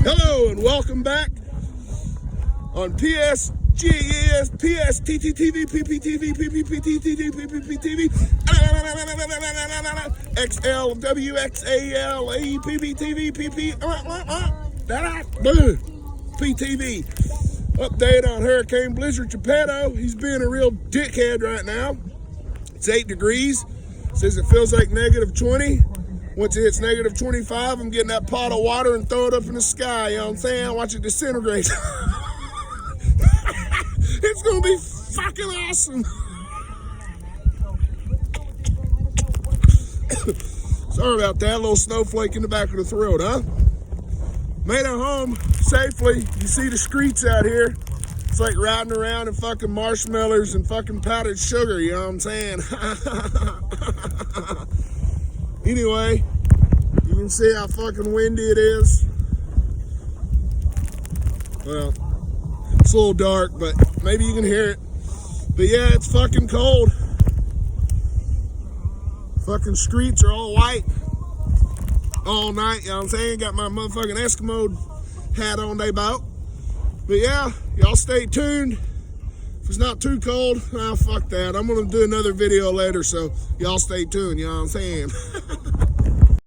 Hello and welcome back on PSGES, PSTTTV, PPTV, PPPTTV, PPPTV, XLWXAL, PPTV, PTV. Update on Hurricane Blizzard Japetteo. He's being a real dickhead right now. It's 8 degrees. Says it feels like negative 20. Once it hits negative 25, I'm getting that pot of water and throw it up in the sky. You know what I'm saying? Watch it disintegrate. It's going to be fucking awesome. Sorry about that. A little snowflake in the back of the throat, huh? Made it home safely. You see the streets out here. It's like riding around in fucking marshmallows and fucking powdered sugar, you know what I'm saying? Anyway, you can see how fucking windy it is. Well, it's a little dark, but maybe you can hear it. But yeah, it's fucking cold. Fucking streets are all white all night, you know what I'm saying? Got my motherfucking Eskimo hat on they boat. But yeah, y'all stay tuned. If it's not too cold, fuck that. I'm gonna do another video later, so y'all stay tuned, you know what I'm saying?